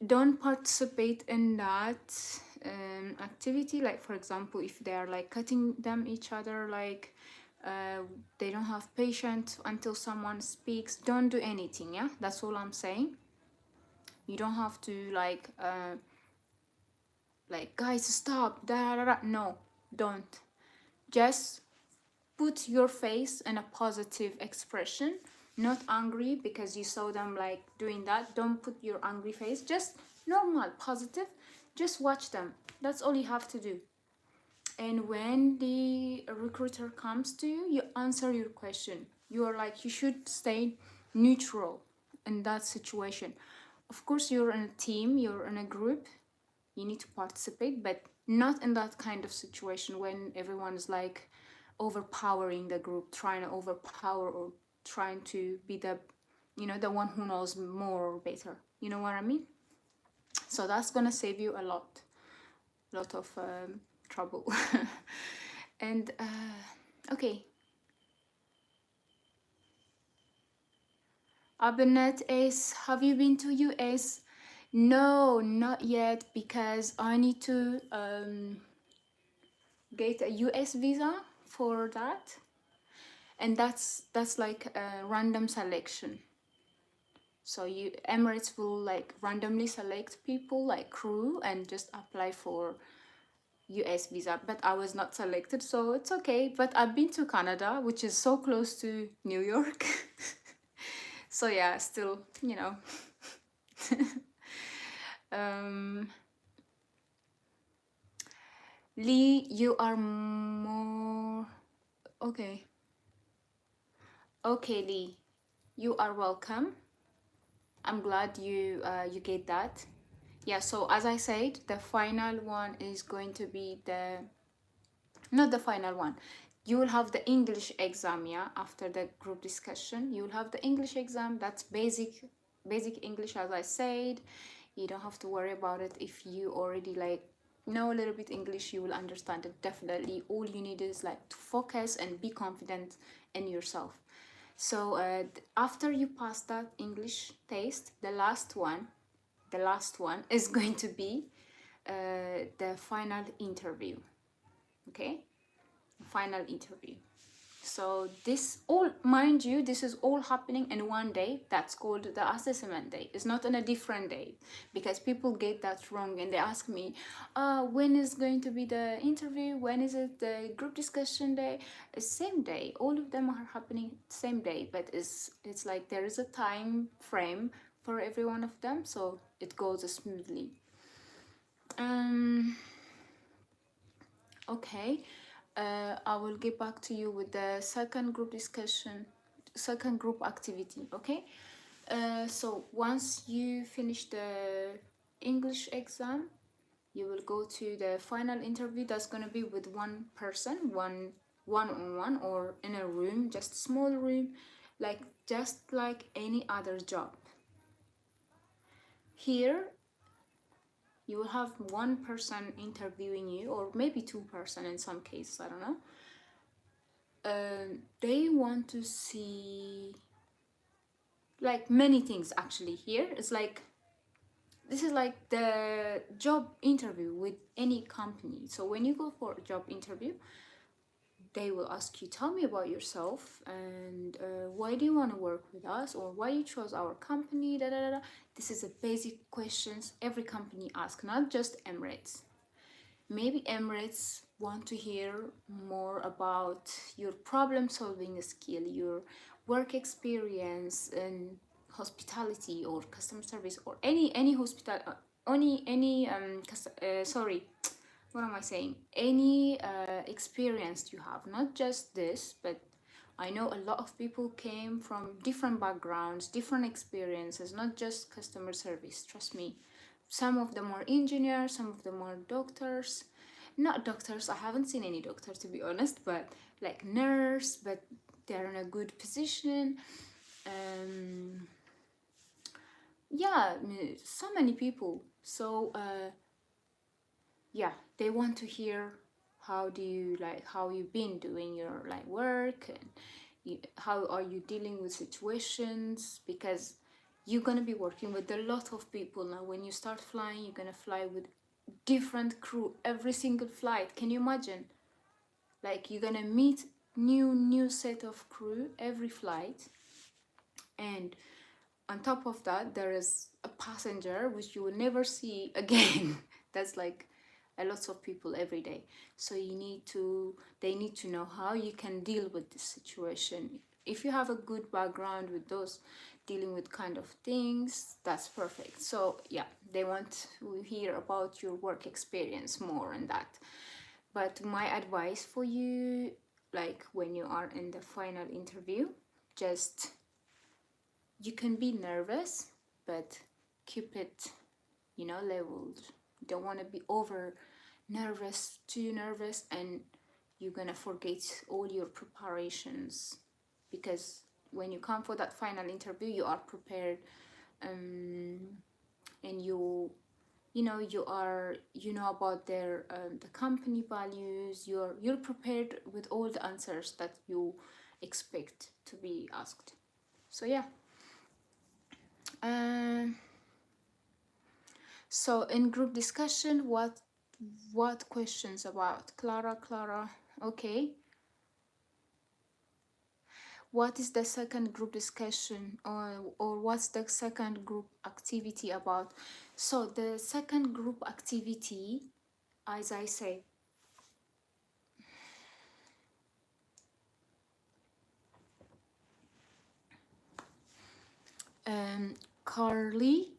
S1: don't participate in that activity. Like for example, if they are like cutting them each other, like they don't have patience until someone speaks, don't do anything. Yeah, that's all I'm saying. You don't have to like guys stop, da, da, da. No, don't. Just put your face in a positive expression, not angry because you saw them like doing that. Don't put your angry face, just normal, positive. Just watch them. That's all you have to do. And when the recruiter comes to you, you answer your question. You are like, you should stay neutral in that situation. Of course, you're in a team, you're in a group, you need to participate, but not in that kind of situation when everyone is like overpowering the group, trying to overpower, or trying to be the one who knows more or better. You know what I mean? So that's gonna save you a lot of trouble. And okay, Abinet is, have you been to US? No, not yet, because I need to get a US visa for that, and that's like a random selection. So Emirates will like randomly select people like crew and just apply for US visa, but I was not selected, so it's okay. But I've been to Canada, which is so close to New York. So yeah, still, um, Lee, you are more okay. Okay, Lee, you are welcome. I'm glad you get that. Yeah, so as I said, the final one is going to be not the final one. You will have the English exam, yeah, after the group discussion. You will have the English exam. That's basic English, as I said. You don't have to worry about it. If you already like know a little bit English, you will understand it definitely. All you need is like to focus and be confident in yourself. So after you pass that English test, the last one is going to be the final interview. Okay, final interview. So this all, mind you, this is all happening in one day. That's called the assessment day. It's not on a different day, because people get that wrong and they ask me, when is going to be the interview? When is it the group discussion day? It's same day. All of them are happening same day, but it's like there is a time frame for every one of them, so it goes smoothly. Okay. I will get back to you with the second group discussion, second group activity, okay? So once you finish the English exam, you will go to the final interview. That's gonna be with one person, one-on-one, or in a room, just a small room, just like any other job. Here, you will have one person interviewing you, or maybe two person in some cases, I don't know. They want to see like many things actually. Here it's like, this is like the job interview with any company. So when you go for a job interview, they will ask you, tell me about yourself, and why do you want to work with us, or why you chose our company, da, da, da, da. This is a basic questions every company asks, not just Emirates. Maybe Emirates want to hear more about your problem solving skill, your work experience in hospitality or customer service, or any sorry, what am I saying? Any experience you have, not just this, but I know a lot of people came from different backgrounds, different experiences, not just customer service. Trust me. Some of them are engineers, some of them are doctors. Not doctors, I haven't seen any doctor to be honest, but like nurse, but they're in a good position. Yeah, so many people. So yeah, they want to hear how you've been doing your like work, and how are you dealing with situations, because you're gonna be working with a lot of people. Now when you start flying, you're gonna fly with different crew every single flight. Can you imagine? Like you're gonna meet new set of crew every flight, and on top of that there is a passenger which you will never see again. That's like a lot of people every day. So they need to know how you can deal with this situation. If you have a good background with those dealing with kind of things, that's perfect. So yeah, they want to hear about your work experience more and that. But my advice for you, like when you are in the final interview, just you can be nervous, but keep it, leveled. You don't want to be over nervous, too nervous, and you're gonna forget all your preparations, because when you come for that final interview, you are prepared, and you know about their the company values. You're prepared with all the answers that you expect to be asked. So yeah. Um, so in group discussion, what questions about? Clara. Okay. What is the second group discussion, or what's the second group activity about? So the second group activity, as I say, um, Carly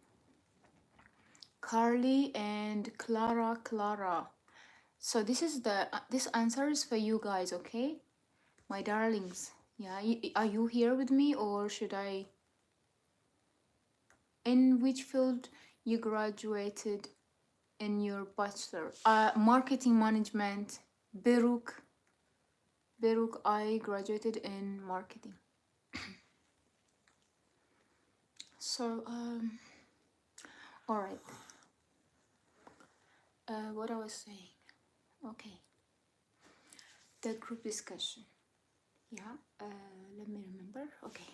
S1: and Clara. So this answer is for you guys, okay, my darlings. Yeah, are you here with me, or should I? In which field you graduated in your bachelor? Marketing management. Beruk. I graduated in marketing. So all right. What I was saying. Okay. The group discussion. Yeah. Let me remember. Okay.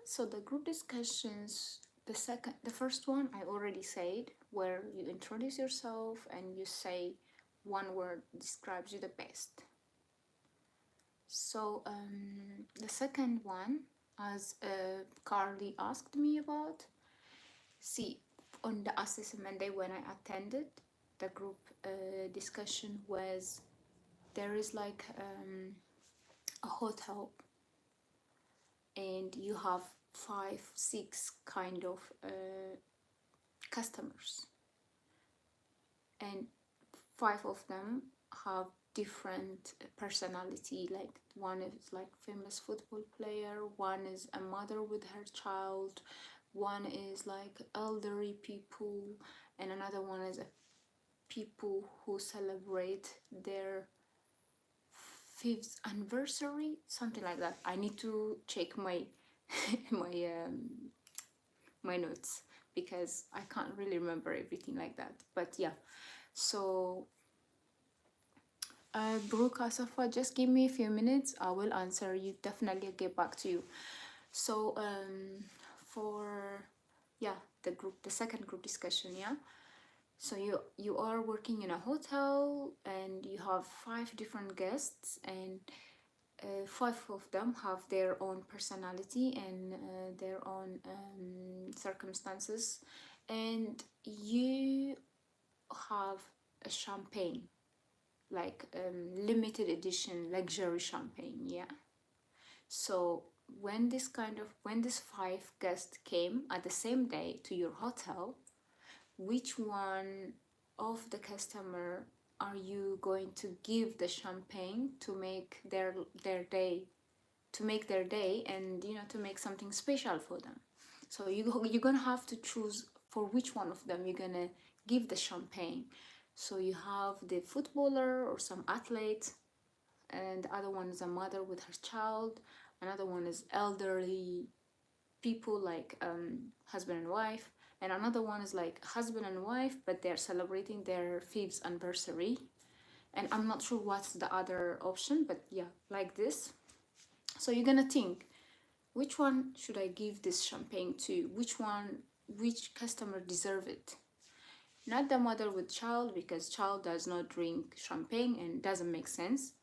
S1: So the group discussions, the first one I already said, where you introduce yourself and you say one word describes you the best. So the second one, as Carly asked me about, see, on the assessment day when I attended, the group discussion was, there is like a hotel, and you have 5-6 kind of customers, and 5 of them have different personality. Like one is like famous football player, one is a mother with her child, one is like elderly people, and another one is a people who celebrate their 5th anniversary, something like that. I need to check my my notes, because I can't really remember everything like that. But yeah, so Brooke Asafa, just give me a few minutes. I will answer you. Definitely get back to you. So for the second group discussion, yeah. So you are working in a hotel, and you have 5 different guests, and 5 of them have their own personality and their own circumstances, and you have a champagne, like limited edition luxury champagne, yeah. So when this 5 guests came at the same day to your hotel, which one of the customer are you going to give the champagne to make their day, and to make something special for them. So you're gonna have to choose for which one of them you're gonna give the champagne. So you have the footballer or some athlete, and the other one is a mother with her child, another one is elderly people like husband and wife, and another one is like husband and wife but they're celebrating their 5th anniversary, and I'm not sure what's the other option, but yeah, like this. So you're gonna think, which one should I give this champagne to? Which customer deserve it? Not the mother with child, because child does not drink champagne and doesn't make sense.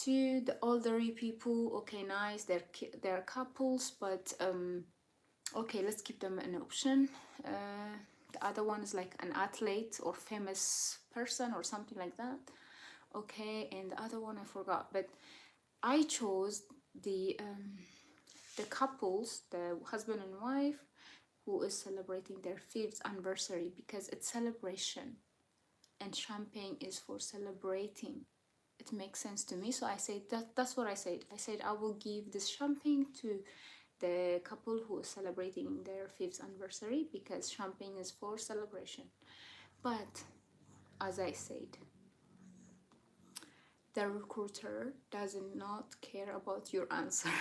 S1: To the elderly people, okay, nice, they're couples, but okay, let's keep them an option. The other one is like an athlete or famous person or something like that. Okay, and the other one I forgot, but I chose the couples, the husband and wife, who is celebrating their 5th anniversary, because it's celebration and champagne is for celebrating. It makes sense to me, so I said that's what I said. I said I will give this champagne to the couple who is celebrating their 5th anniversary, because champagne is for celebration. But as I said, the recruiter does not care about your answer.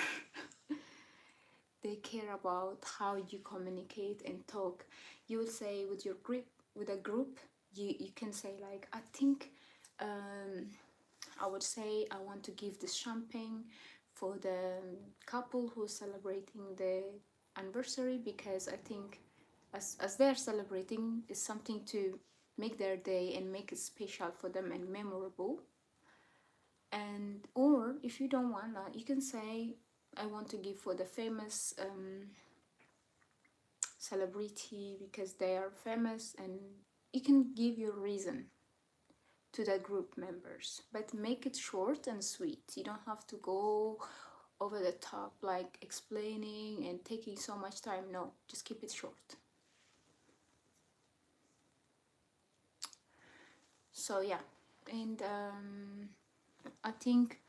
S1: They care about how you communicate and talk. You will say with your group, with a group, you can say like, I think I would say I want to give this champagne for the couple who's celebrating the anniversary, because I think as they're celebrating is something to make their day and make it special for them and memorable. And or if you don't want that, you can say I want to give for the famous celebrity because they are famous, and you can give your reason to the group members, but make it short and sweet. You don't have to go over the top like explaining and taking so much time. No, just keep it short. So yeah, and I think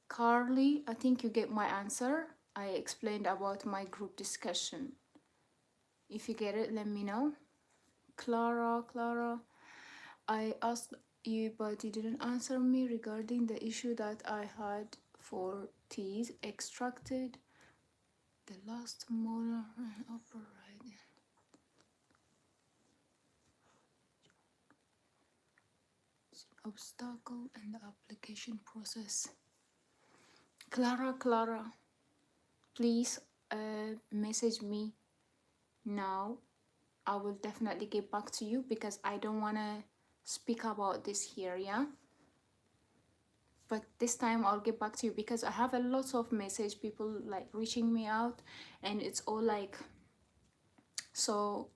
S1: Carly, I think you get my answer. I explained about my group discussion. If you get it, let me know. Clara, I asked you, but you didn't answer me regarding the issue that I had for teeth extracted. The last molar and upper right obstacle in the application process. Clara, please message me now. I will definitely get back to you because I don't want to speak about this here, yeah? But this time I'll get back to you because I have a lot of message people like reaching me out, and it's all like, so,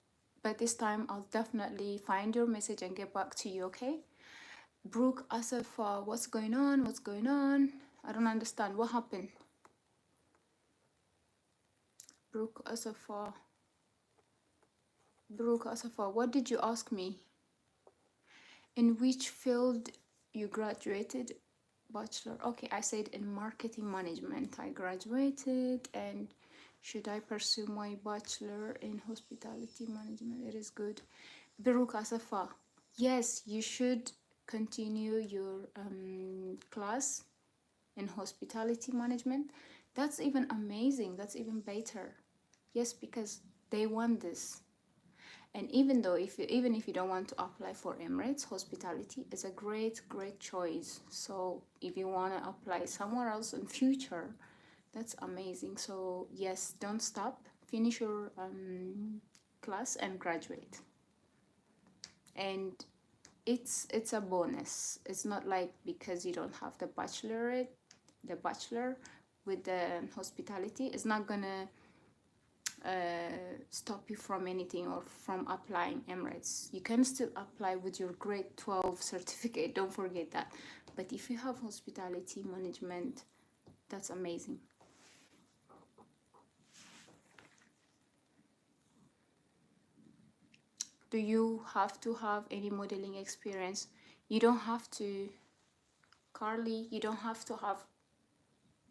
S1: but this time I'll definitely find your message and get back to you, okay? Brooke Asafa, what's going on? I don't understand. What happened? Brooke Asafa, what did you ask me? In which field you graduated? Bachelor. Okay, I said in marketing management I graduated. And should I pursue my bachelor in hospitality management? It is good. Biruk Asafa, yes, you should continue your class in hospitality management. That's even amazing. That's even better. Yes, because they want this. And even if you don't want to apply for Emirates, hospitality is a great choice. So if you want to apply somewhere else in future, that's amazing. So yes, don't stop. Finish your class and graduate. And it's a bonus. It's not like because you don't have the bachelor with the hospitality, it's not gonna stop you from anything or from applying Emirates. You can still apply with your grade 12 certificate, don't forget that. But if you have hospitality management, that's amazing. Do you have to have any modeling experience? You don't have to, Carly, you don't have to have,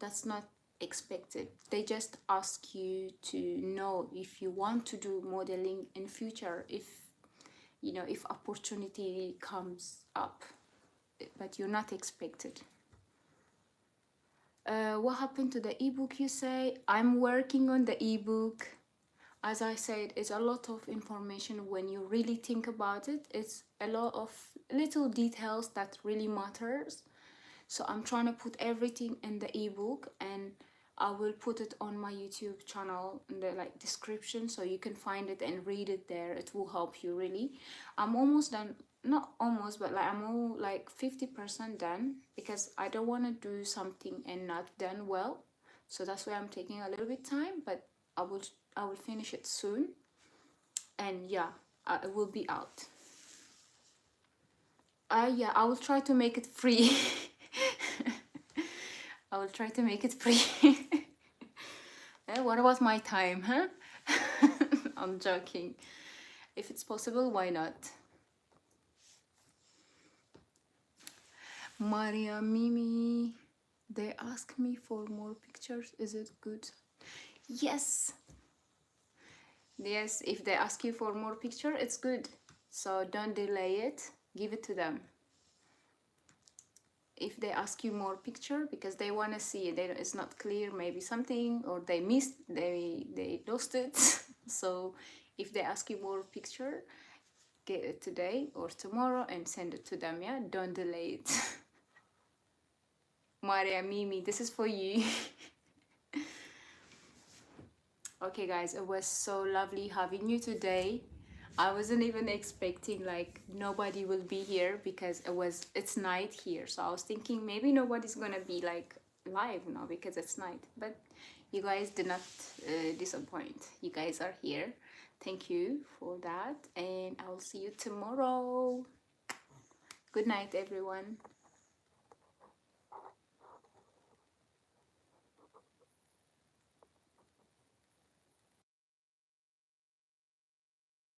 S1: that's not expected. They just ask you to know if you want to do modeling in future, if you know, if opportunity comes up, but you're not expected. What happened to the ebook, you say? I'm working on the ebook. As I said, it's a lot of information. When you really think about it, it's a lot of little details that really matters. So I'm trying to put everything in the ebook, and I will put it on my YouTube channel in the like description, so you can find it and read it there. It will help you really. I'm almost done, not almost, but like I'm all like 50% done, because I don't want to do something and not done well. So that's why I'm taking a little bit time, but I will finish it soon. And yeah, it will be out. Yeah, I will try to make it free. I will try to make it free. What about my time, huh? I'm joking. If it's possible, why not? Maria Mimi, they ask me for more pictures. Is it good? Yes. Yes, if they ask you for more picture, it's good. So don't delay it. Give it to them. If they ask you more picture, because they want to see it, it's not clear, maybe something, or they missed, they lost it. So if they ask you more picture, get it today or tomorrow and send it to them. Yeah, don't delay it. Maria Mimi, this is for you. Okay guys, it was so lovely having you today. I wasn't even expecting like nobody will be here, because it's night here. So I was thinking maybe nobody's gonna be like live now because it's night. But you guys did not disappoint. You guys are here. Thank you for that, and I will see you tomorrow. Good night, everyone.